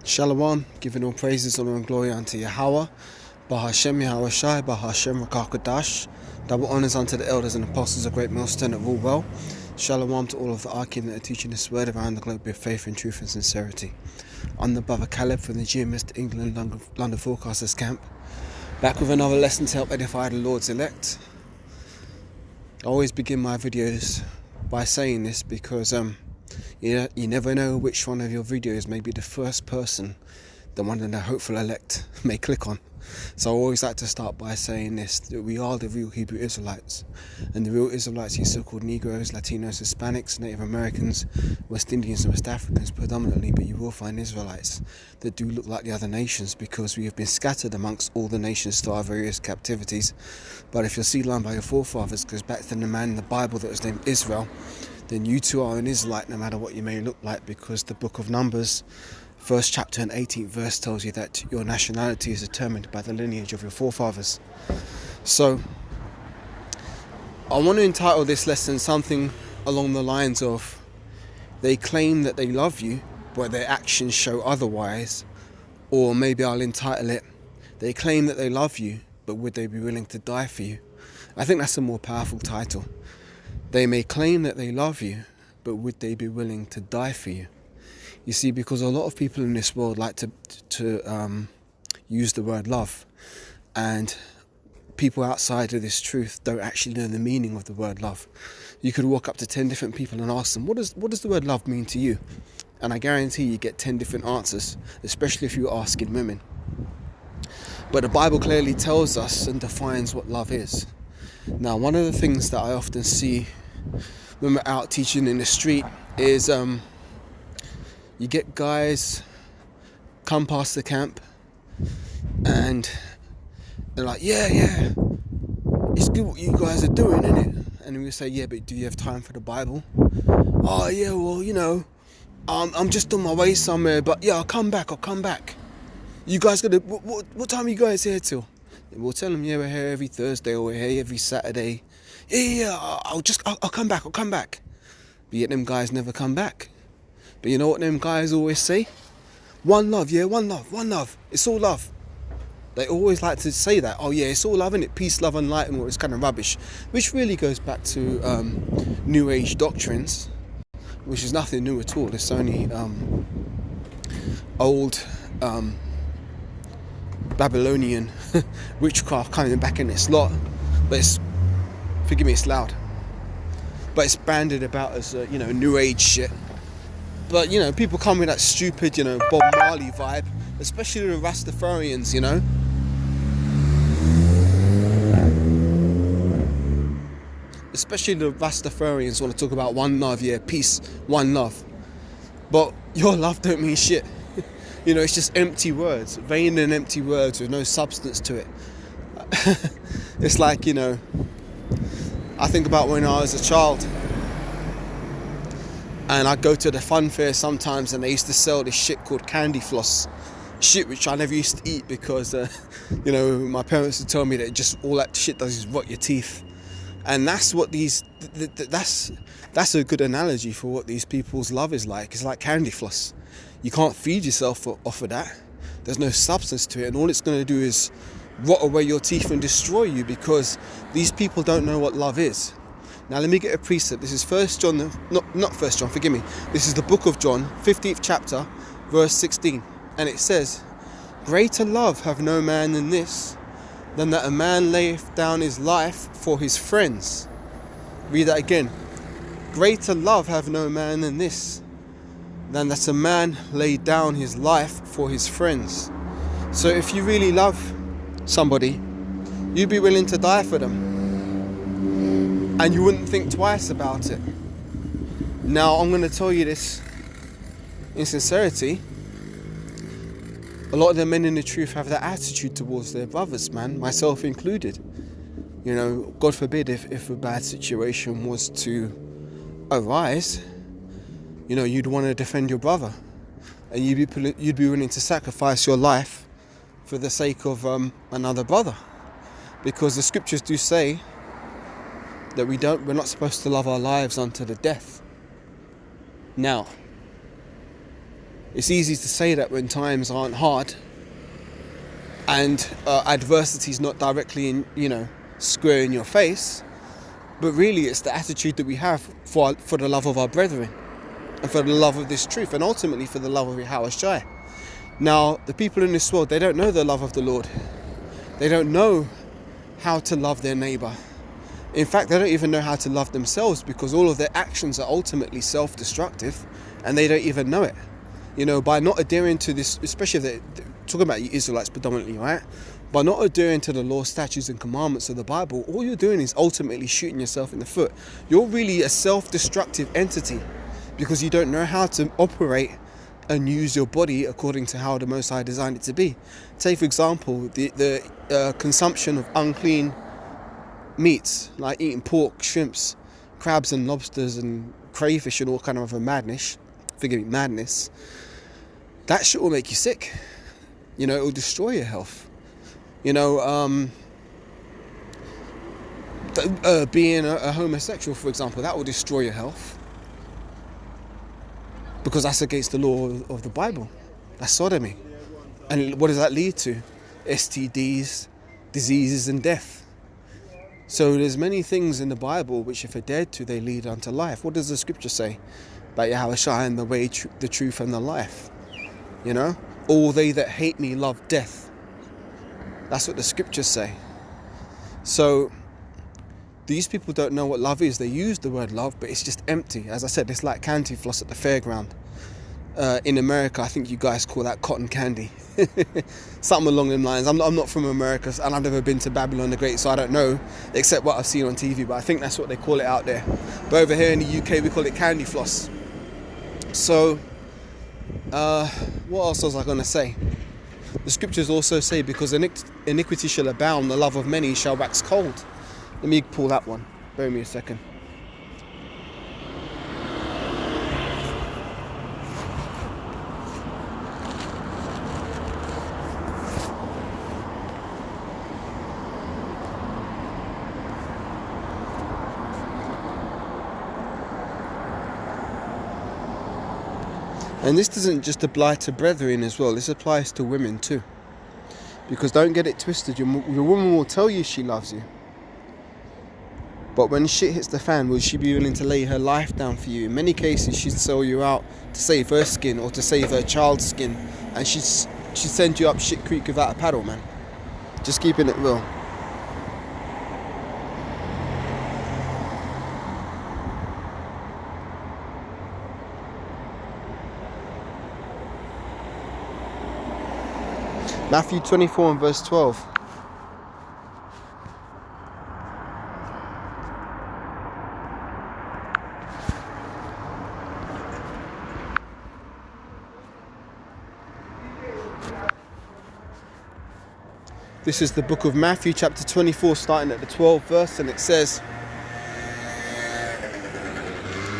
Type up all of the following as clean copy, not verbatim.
Shalom, giving all praises, honor and glory unto Yahweh, Bahashem Yahweh Shai, Bahashem Rakakadash. Double honors unto the elders and apostles of Great Millstone that rule well. Shalom to all of the Arkim that are teaching this word around the globe with faith and truth and sincerity. I'm the brother Caleb from the GMS England London Forecasters Camp, back with another lesson to help edify the Lord's elect. I always begin my videos by saying this because you never know which one of your videos may be the first person that one of the hopeful elect may click on. So I always like to start by saying this, that we are the real Hebrew Israelites. And the real Israelites, you so-called Negroes, Latinos, Hispanics, Native Americans, West Indians and West Africans predominantly, but you will find Israelites that do look like the other nations because we have been scattered amongst all the nations to our various captivities. But if your seed line by your forefathers goes back to the man in the Bible that was named Israel, then you too are an Israelite no matter what you may look like, because the book of Numbers, 1st chapter and 18th verse tells you that your nationality is determined by the lineage of your forefathers. So I want to entitle this lesson something along the lines of, they claim that they love you but their actions show otherwise. Or maybe I'll entitle it, they claim that they love you but would they be willing to die for you? I think that's a more powerful title. They may claim that they love you, but would they be willing to die for you? You see, because a lot of people in this world like to use the word love, and people outside of this truth don't actually know the meaning of the word love. You could walk up to 10 different people and ask them, what does the word love mean to you? And I guarantee you get 10 different answers, especially if you're asking women. But the Bible clearly tells us and defines what love is. Now, one of the things that I often see when we're out teaching in the street is you get guys come past the camp and they're like, yeah, it's good what you guys are doing, innit? And we say, yeah, but do you have time for the Bible? Oh yeah, well, I'm just on my way somewhere, but yeah, I'll come back. You guys gotta, what time are you guys here till? We'll tell them, yeah, we're here every Thursday, or we're here every Saturday. Yeah, I'll come back. But yet them guys never come back. But you know what them guys always say? One love, yeah, one love. It's all love. They always like to say that. Oh yeah, it's all love, innit? Peace, love and light and all this kind of rubbish. Which really goes back to New Age doctrines, which is nothing new at all. It's only old Babylonian witchcraft coming back in its lot. But it's, forgive me, it's loud. But it's banded about as New Age shit. But people come with that stupid Bob Marley vibe, especially the Rastafarians. Especially the Rastafarians want to talk about one love, yeah, peace, one love. But your love don't mean shit. It's just empty words, vain and empty words with no substance to it. It's like, I think about when I was a child and I'd go to the fun fair sometimes and they used to sell this shit called candy floss. Shit which I never used to eat because, my parents would tell me that just all that shit does is rot your teeth. And that's what that's a good analogy for what these people's love is like. It's like candy floss. You can't feed yourself off of that. There's no substance to it, and all it's going to do is rot away your teeth and destroy you, because these people don't know what love is. Now let me get a precept. This is 1 John, not 1 John, forgive me. This is the book of John, 15th chapter, verse 16. And it says, greater love have no man than this, than that a man layeth down his life for his friends. Read that again. Greater love have no man than this, than that a man lay down his life for his friends. So if you really love somebody, you'd be willing to die for them. And you wouldn't think twice about it. Now, I'm going to tell you this in sincerity. A lot of the men in the truth have that attitude towards their brothers, man, myself included. God forbid if a bad situation was to arise, you'd want to defend your brother, and you'd be willing to sacrifice your life for the sake of another brother, because the scriptures do say that we're not supposed to love our lives unto the death. Now, It's easy to say that when times aren't hard and adversity is not directly square in your face, but really it's the attitude that we have for the love of our brethren and for the love of this truth and ultimately for the love of Yahweh Shai. Now, the people in this world, they don't know the love of the Lord. They don't know how to love their neighbor. In fact, they don't even know how to love themselves, because all of their actions are ultimately self-destructive and they don't even know it. By not adhering to this, especially if they're talking about you Israelites predominantly, right? By not adhering to the law, statutes and commandments of the Bible, all you're doing is ultimately shooting yourself in the foot. You're really a self-destructive entity because you don't know how to operate and use your body according to how the Most High designed it to be. Take, for example, the consumption of unclean meats, like eating pork, shrimps, crabs and lobsters and crayfish and all kind of madness. That shit will make you sick. It will destroy your health. Being a homosexual, for example, that will destroy your health, because that's against the law of the Bible. That's sodomy. And what does that lead to? STDs, diseases and death. So there's many things in the Bible which, if adhered to, they lead unto life. What does the scripture say about Yahweh Shai and the way, the truth and the life? All they that hate me love death. That's what the scriptures say. So these people don't know what love is. They use the word love, but it's just empty. As I said, it's like candy floss at the fairground. In America, I think you guys call that cotton candy. Something along them lines. I'm not from America, and I've never been to Babylon the Great, so I don't know, except what I've seen on TV, but I think that's what they call it out there. But over here in the UK, we call it candy floss. So, what else was I going to say? The scriptures also say, because iniquity shall abound, the love of many shall wax cold. Let me pull that one. Bear with me a second. And this doesn't just apply to brethren as well, this applies to women too. Because don't get it twisted, your woman will tell you she loves you. But when shit hits the fan, will she be willing to lay her life down for you? In many cases, she'd sell you out to save her skin or to save her child's skin. And she'd send you up shit creek without a paddle, man. Just keeping it real. Matthew 24 and verse 12. This is the book of Matthew chapter 24, starting at the 12th verse, and it says,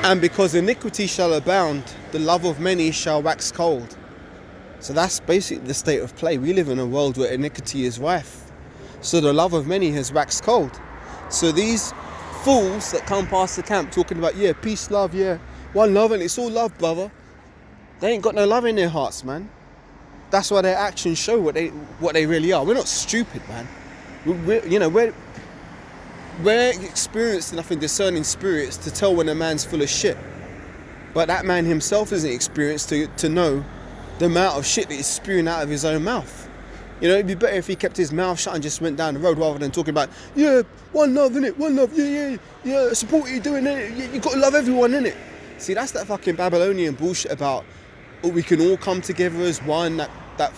"And because iniquity shall abound, the love of many shall wax cold." So that's basically the state of play. We live in a world where iniquity is rife. So the love of many has waxed cold. So these fools that come past the camp talking about, yeah, peace, love, yeah, one love, and it's all love, brother. They ain't got no love in their hearts, man. That's why their actions show what they really are. We're not stupid, man. We're experienced enough in discerning spirits to tell when a man's full of shit. But that man himself isn't experienced to know the amount of shit that he's spewing out of his own mouth. It'd be better if he kept his mouth shut and just went down the road rather than talking about, yeah, one love, innit? One love, yeah, support what you're doing, innit? You got to love everyone, innit? See, that's that fucking Babylonian bullshit about, we can all come together as one, that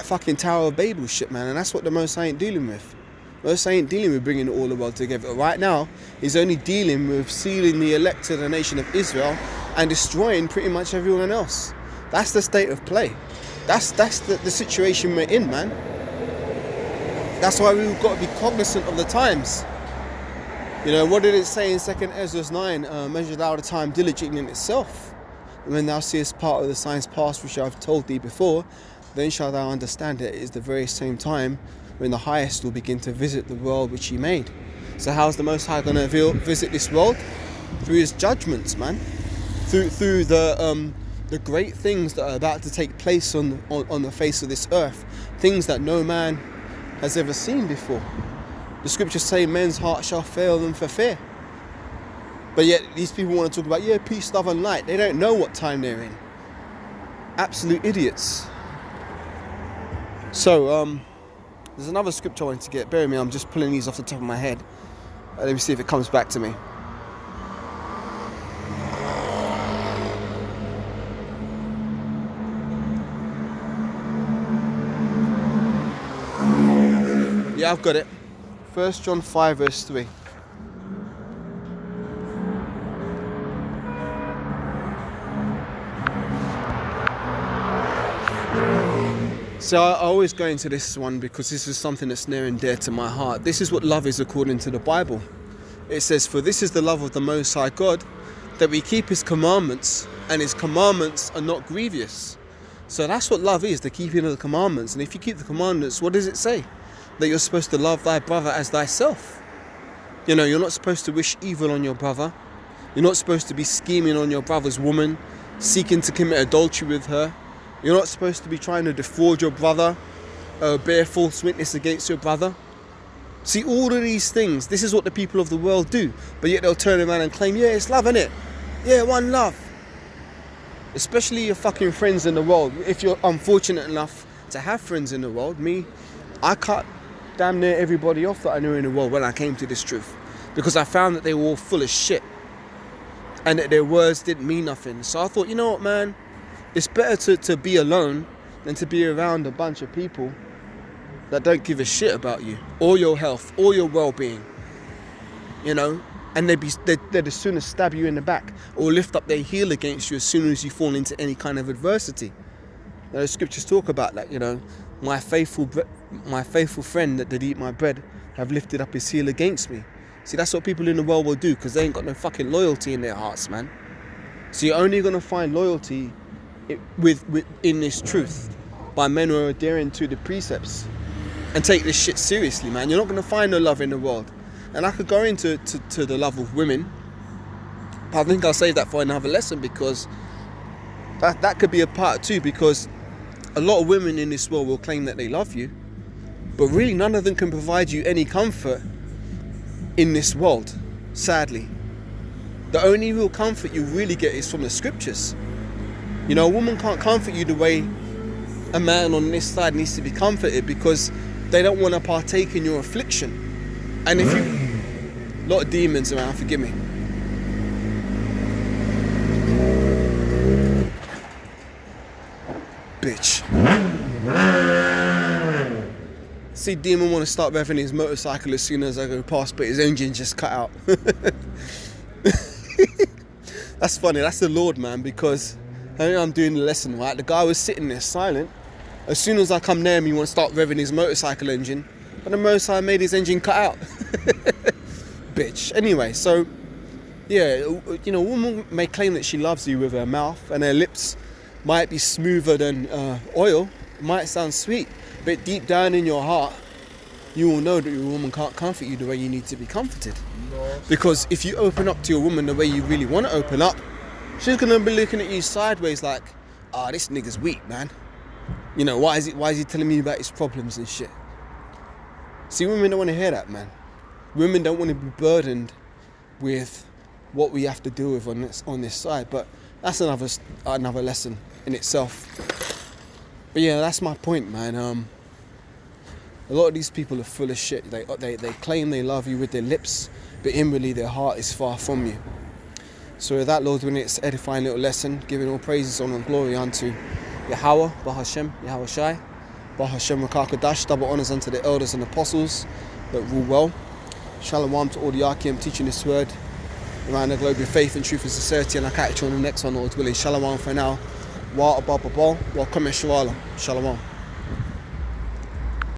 fucking Tower of Babel shit, man. And that's what the Most High ain't dealing with. Most High ain't dealing with bringing all the world together. Right now, he's only dealing with sealing the elect to the nation of Israel and destroying pretty much everyone else. That's the state of play. That's the situation we're in, man. That's why we've got to be cognizant of the times. What did it say in 2 Ezra 9? Measure thou the time diligently in itself. When thou seest part of the signs past which I have told thee before, then shalt thou understand that it is the very same time when the Highest will begin to visit the world which he made. So how's the Most High going to visit this world? Through his judgments, man. Through the the great things that are about to take place on the face of this earth, things that no man has ever seen before. The scriptures say men's heart shall fail them for fear. But yet these people want to talk about, yeah, peace, love and light. They don't know what time they're in. Absolute idiots. So, there's another scripture I wanted to get. Bear with me, I'm just pulling these off the top of my head. Let me see if it comes back to me. Yeah, I've got it. 1 John 5 verse 3. So I always go into this one because this is something that's near and dear to my heart. This is what love is according to the Bible. It says, for this is the love of the Most High God, that we keep his commandments, and his commandments are not grievous. So that's what love is, the keeping of the commandments. And if you keep the commandments, what does it say? That you're supposed to love thy brother as thyself. You know, you're not supposed to wish evil on your brother. You're not supposed to be scheming on your brother's woman, seeking to commit adultery with her. You're not supposed to be trying to defraud your brother, bear false witness against your brother. See, all of these things, this is what the people of the world do. But yet they'll turn around and claim, yeah, it's love, innit? Yeah, one love. Especially your fucking friends in the world. If you're unfortunate enough to have friends in the world, I cut damn near everybody off that I knew in the world when I came to this truth. Because I found that they were all full of shit. And that their words didn't mean nothing. So I thought, you know what, man? It's better to be alone than to be around a bunch of people that don't give a shit about you, or your health, or your well-being. You know? And they'd as soon as stab you in the back or lift up their heel against you as soon as you fall into any kind of adversity. Now, the scriptures talk about that, you know. My faithful friend that did eat my bread have lifted up his heel against me. See, that's what people in the world will do because they ain't got no fucking loyalty in their hearts, man. So you're only going to find loyalty in this truth by men who are adhering to the precepts and take this shit seriously, man. You're not going to find no love in the world. And I could go into the love of women, but I think I'll save that for another lesson because that could be a part too, because a lot of women in this world will claim that they love you, but really none of them can provide you any comfort in this world, sadly. The only real comfort you really get is from the scriptures. You know, a woman can't comfort you the way a man on this side needs to be comforted because they don't want to partake in your affliction. And if you... A lot of demons around, forgive me. Bitch. See, demon want to start revving his motorcycle as soon as I go past, but his engine just cut out. That's funny, that's the Lord, man, because I think I'm doing the lesson, right? The guy was sitting there silent. As soon as I come near him, he wants to start revving his motorcycle engine, but the motorcycle made his engine cut out. Bitch. Anyway, so, yeah, you know, a woman may claim that she loves you with her mouth, and her lips might be smoother than oil. It might sound sweet, but deep down in your heart, you will know that your woman can't comfort you the way you need to be comforted. Because if you open up to your woman the way you really want to open up, she's going to be looking at you sideways like, ah, this nigga's weak, man. You know, why is he telling me about his problems and shit? See, women don't want to hear that, man. Women don't want to be burdened with what we have to deal with on this side. But that's another lesson in itself. But yeah, that's my point, man. A lot of these people are full of shit. They claim they love you with their lips, but inwardly their heart is far from you. So with that, Lord, when it's edifying little lesson, giving all praises, honor and glory unto Yahweh, Bahashem, Yahweh Shai, Bahashem Rakakadash, double honors unto the elders and apostles that rule well. Shalom to all the Arkim teaching this word around the globe with faith and truth and sincerity, and I'll catch you on the next one, Lord willing. Shalom for now. Wa abba wa comment Shalom.